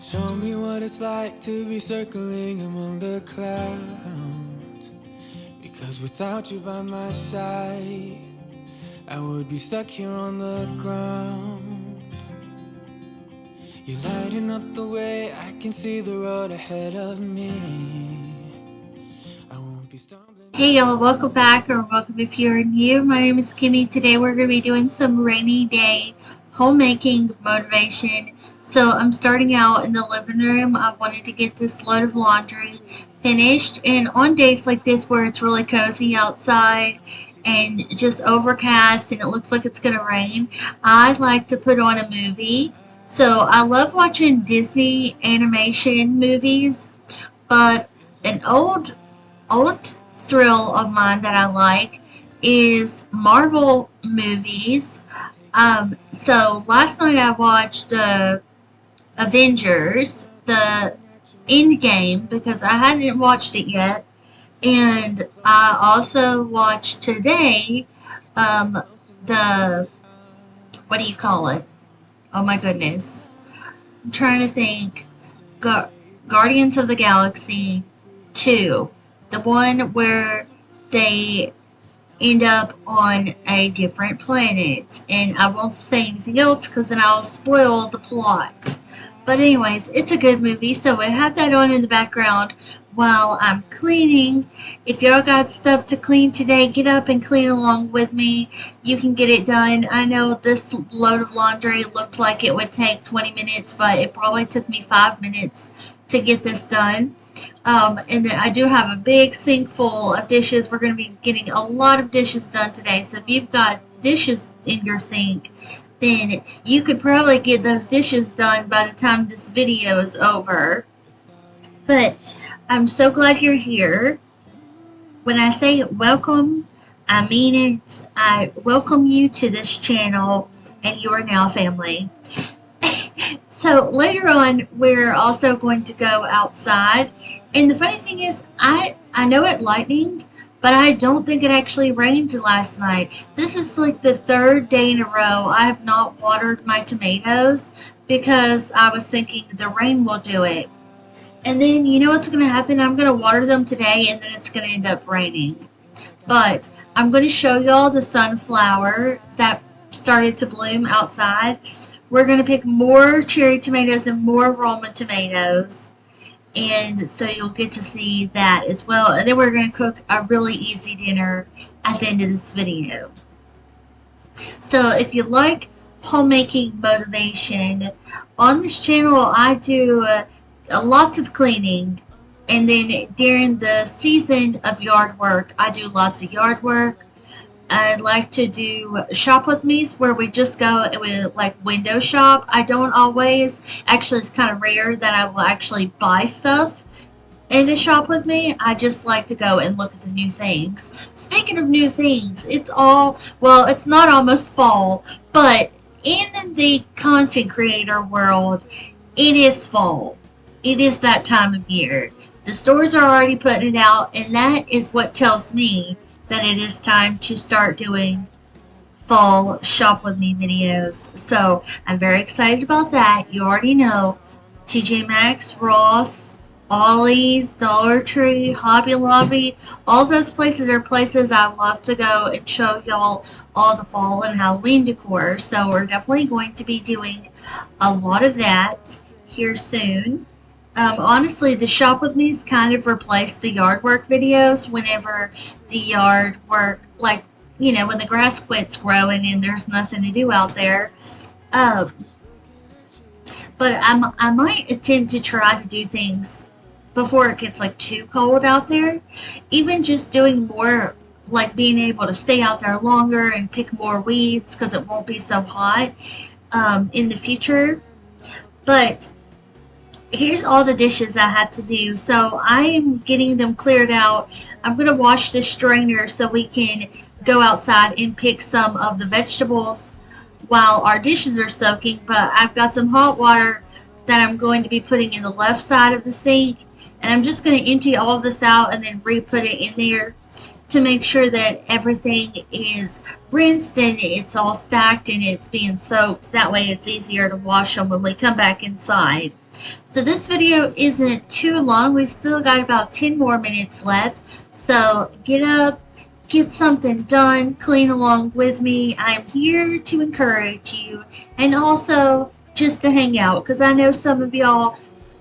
Show me what it's like to be circling among the clouds. Because without you by my side, I would be stuck here on the ground. You're lighting up the way, I can see the road ahead of me. I won't be stumbling. Hey y'all, welcome back or welcome if you're new. My name is Kimmy. Today we're going to be doing some rainy day homemaking motivation. So I'm starting out in the living room. I wanted to get this load of laundry finished, and on days like this where it's really cozy outside and just overcast and it looks like it's going to rain, I'd like to put on a movie. So I love watching Disney animation movies, but an old thrill of mine that I like is Marvel movies. So last night I watched Avengers, the Endgame, because I hadn't watched it yet, and I also watched today um, the what do you call it? Oh my goodness, I'm trying to think. Guardians of the Galaxy 2, the one where they end up on a different planet. And I won't say anything else because then I'll spoil the plot. But anyways, it's a good movie, so I have that on in the background while I'm cleaning. If y'all got stuff to clean today, get up and clean along with me. You can get it done. I know this load of laundry looked like it would take 20 minutes, but it probably took me 5 minutes to get this done. And then I do have a big sink full of dishes. We're going to be getting a lot of dishes done today. So if you've got dishes in your sink, then you could probably get those dishes done by the time this video is over. But I'm so glad you're here. When I say welcome, I mean it. I welcome you to this channel, and you are now family. So later on, we're also going to go outside. And the funny thing is, I know it lightninged, but I don't think it actually rained last night. This is like the third day in a row I have not watered my tomatoes because I was thinking the rain will do it. And then you know what's going to happen? I'm going to water them today and then it's going to end up raining. But I'm going to show y'all the sunflower that started to bloom outside. We're going to pick more cherry tomatoes and more Roma tomatoes. And so you'll get to see that as well. And then we're going to cook a really easy dinner at the end of this video. So if you like homemaking motivation, on this channel I do lots of cleaning. And then during the season of yard work, I do lots of yard work. I like to do shop with me's where we just go and we like window shop. I don't always, actually it's kind of rare that I will actually buy stuff in a shop with me. I just like to go and look at the new things. Speaking of new things, it's not almost fall, but in the content creator world, it is fall. It is that time of year. The stores are already putting it out, and that is what tells me that it is time to start doing fall shop with me videos. So I'm very excited about that. You already know TJ Maxx, Ross, Ollie's, Dollar Tree, Hobby Lobby, all those places are places I love to go and show y'all all the fall and Halloween decor. So we're definitely going to be doing a lot of that here soon. Honestly, the shop with me's kind of replaced the yard work videos whenever the yard work, like, when the grass quits growing and there's nothing to do out there. Um, but I might attempt to try to do things before it gets like too cold out there. Even just doing more, like being able to stay out there longer and pick more weeds because it won't be so hot in the future. But here's all the dishes I have to do. So I am getting them cleared out. I'm going to wash the strainer so we can go outside and pick some of the vegetables while our dishes are soaking. But I've got some hot water that I'm going to be putting in the left side of the sink. And I'm just going to empty all of this out and then re-put it in there. to make sure that everything is rinsed and it's all stacked and it's being soaked. That way it's easier to wash them when we come back inside. So this video isn't too long. We've still got about 10 more minutes left. So get up, get something done, clean along with me. I'm here to encourage you and also just to hang out, because I know some of y'all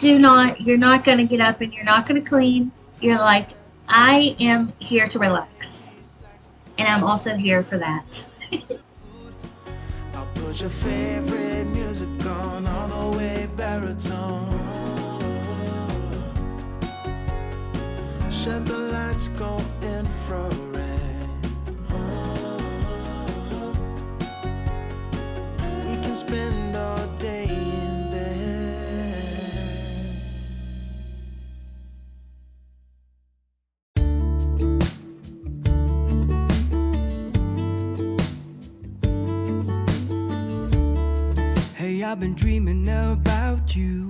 you're not going to get up and you're not going to clean. You're like, I am here to relax. And I'm also here for that. I'll put your favorite music on all the way baritone. Shut the lights, go infrared. We can spend all day in bed. Hey, I've been dreaming about you.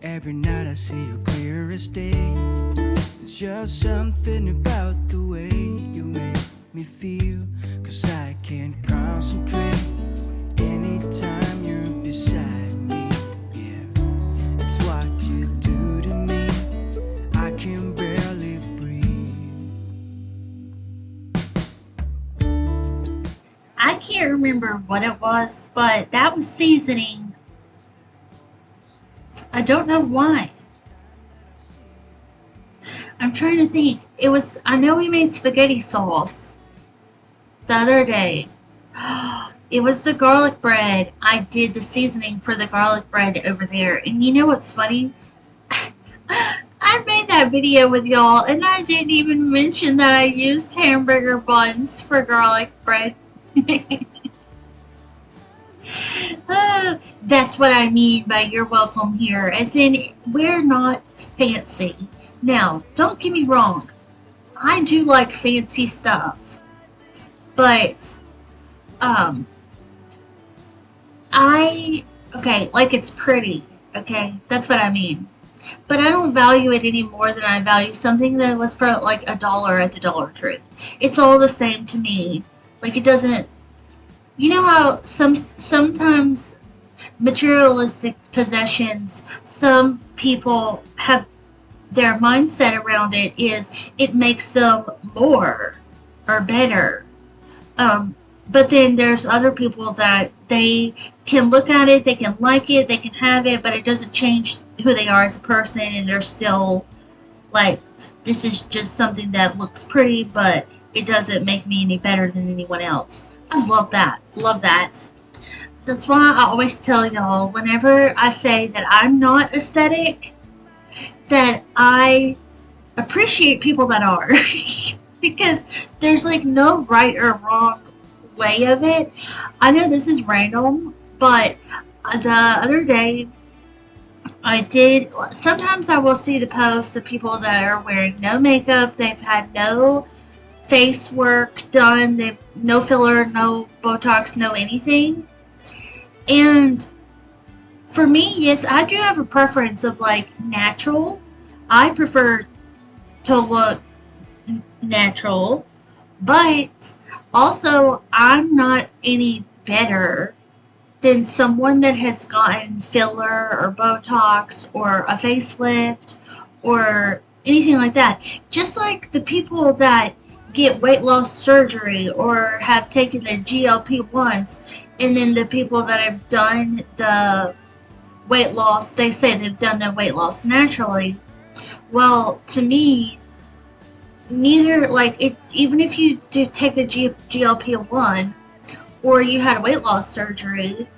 Every night I see you clear as day. It's just something about the way you make me feel. 'Cause I can't concentrate anytime you're beside me. Yeah, it's what you do to me. I can barely breathe. I can't remember what it was, but that was seasoning. I don't know why. I'm trying to think. I know we made spaghetti sauce the other day. It was the garlic bread. I did the seasoning for the garlic bread over there. And you know what's funny? I made that video with y'all and I didn't even mention that I used hamburger buns for garlic bread. That's what I mean by you're welcome here. As in, we're not fancy. Now, don't get me wrong. I do like fancy stuff. But, like it's pretty. Okay? That's what I mean. But I don't value it any more than I value something that was for like $1 at the Dollar Tree. It's all the same to me. Like, it doesn't. You know how sometimes materialistic possessions, some people have their mindset around it is it makes them more or better. But then there's other people that they can look at it, they can like it, they can have it, but it doesn't change who they are as a person, and they're still like, this is just something that looks pretty, but it doesn't make me any better than anyone else. I love that. Love that. That's why I always tell y'all, whenever I say that I'm not aesthetic, that I appreciate people that are. Because there's like no right or wrong way of it. I know this is random, but the other day sometimes I will see the posts of people that are wearing no makeup, they've had no face work done, they've no filler, no Botox, no anything. And for me, yes, I do have a preference of like natural. I prefer to look natural, but also I'm not any better than someone that has gotten filler or Botox or a facelift or anything like that. Just like the people that get weight loss surgery or have taken the GLP-1s, and then the people that have done the weight loss, they say they've done the weight loss naturally. Well, to me, neither, like, even if you do take a GLP-1 or you had a weight loss surgery,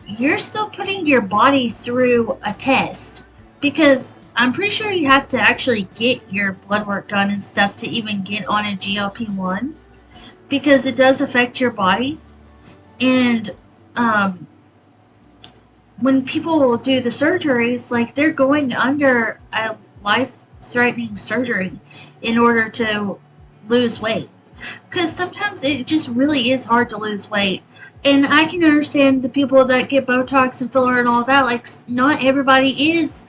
you're still putting your body through a test, because I'm pretty sure you have to actually get your blood work done and stuff to even get on a GLP-1, because it does affect your body. And when people do the surgeries, like, they're going under a life-threatening surgery in order to lose weight. Because sometimes it just really is hard to lose weight. And I can understand the people that get Botox and filler and all that. Like, not everybody is.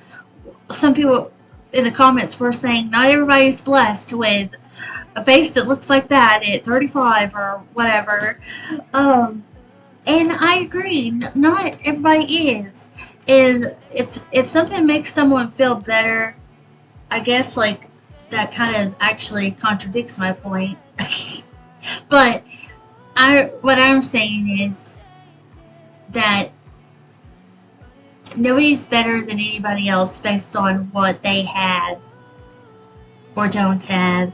Some people in the comments were saying not everybody is blessed with a face that looks like that at 35 or whatever. Um, and I agree, not everybody is. And if something makes someone feel better, I guess like that kind of actually contradicts my point. But I what I'm saying is that nobody's better than anybody else based on what they have or don't have,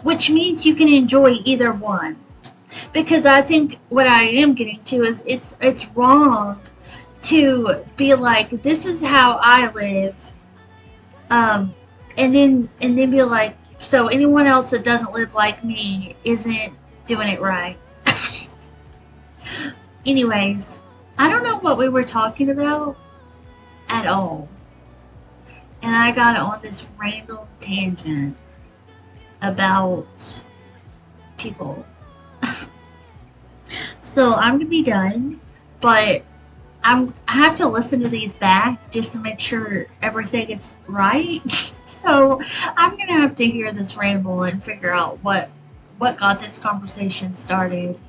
which means you can enjoy either one. Because I think what I am getting to is it's wrong to be like, this is how I live, um, and then be like, so anyone else that doesn't live like me isn't doing it right. Anyways, I don't know what we were talking about at all, and I got on this random tangent about people. So I'm gonna be done, but I have to listen to these back just to make sure everything is right. So I'm gonna have to hear this ramble and figure out what got this conversation started.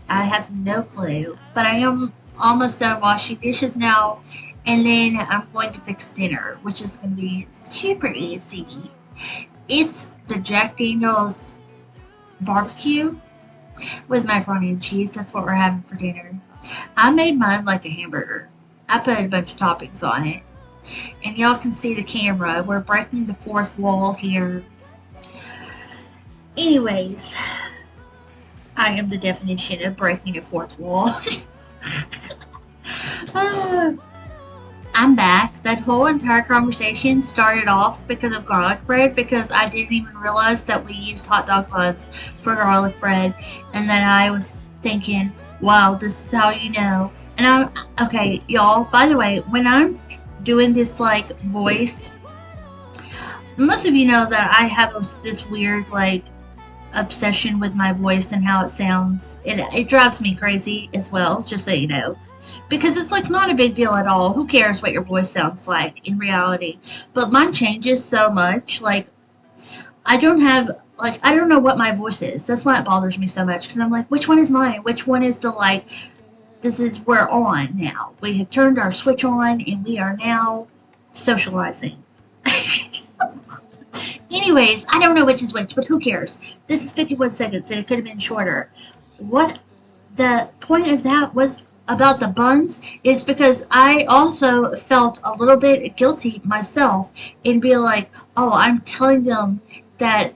I have no clue, but I am almost done washing dishes now, and then I'm going to fix dinner, which is going to be super easy. It's the Jack Daniels barbecue with macaroni and cheese. That's what we're having for dinner. I made mine like a hamburger. I put a bunch of toppings on it. And y'all can see the camera. We're breaking the fourth wall here. Anyways, I am the definition of breaking a fourth wall. uh, I'm back. That whole entire conversation started off because of garlic bread, because I didn't even realize that we used hot dog buns for garlic bread. And then I was thinking, wow, this is how you know. And okay, y'all, by the way, when I'm doing this like voice, most of you know that I have this weird like obsession with my voice and how it sounds. It drives me crazy as well, just so you know. Because it's like not a big deal at all. Who cares what your voice sounds like in reality? But mine changes so much. Like, I don't know what my voice is. That's why it bothers me so much. Because I'm like, which one is mine? Which one is the like, we're on now. We have turned our switch on and we are now socializing. Anyways, I don't know which is which, but who cares? This is 51 seconds and it could have been shorter. What the point of that was about the buns is because I also felt a little bit guilty myself in being like, oh, I'm telling them that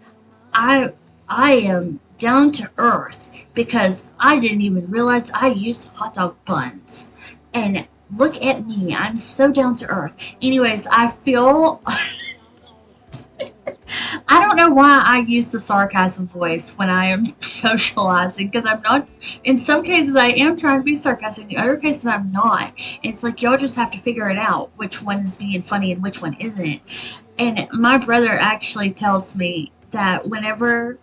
I I am down to earth because I didn't even realize I used hot dog buns. And look at me, I'm so down to earth. Anyways, I feel I don't know why I use the sarcasm voice when I am socializing, because I'm not. In some cases, I am trying to be sarcastic. In other cases, I'm not. And it's like y'all just have to figure it out which one is being funny and which one isn't. And my brother actually tells me that whenever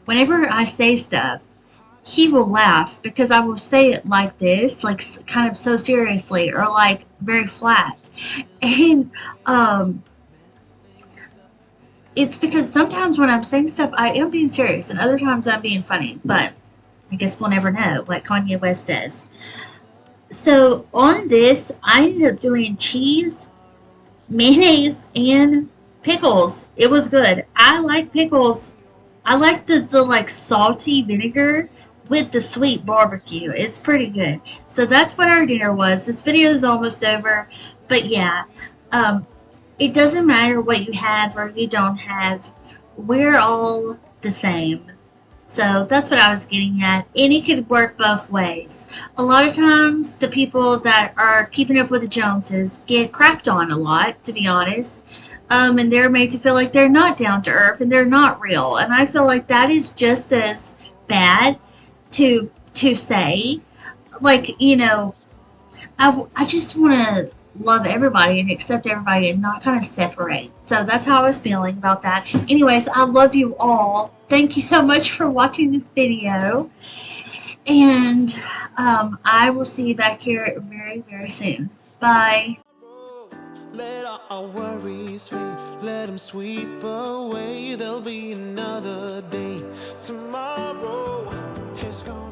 I say stuff, he will laugh because I will say it like this, like kind of so seriously, or like very flat. And it's because sometimes when I'm saying stuff, I am being serious, and other times I'm being funny. But I guess we'll never know, like Kanye West says. So on this, I ended up doing cheese, mayonnaise, and pickles. It was good. I like pickles. I like the like salty vinegar with the sweet barbecue. It's pretty good. So that's what our dinner was. This video is almost over, but yeah, um, it doesn't matter what you have or you don't have. We're all the same. So that's what I was getting at. And it could work both ways. A lot of times, the people that are keeping up with the Joneses get crapped on a lot, to be honest. And they're made to feel like they're not down to earth and they're not real. And I feel like that is just as bad to say. Like, I just want to love everybody and accept everybody and not kind of separate. So that's how I was feeling about that. Anyways, I love you all. Thank you so much for watching this video. And I will see you back here very, very soon. Bye. Let all our worries fade, let them sweep away. There'll be another day. Tomorrow is gonna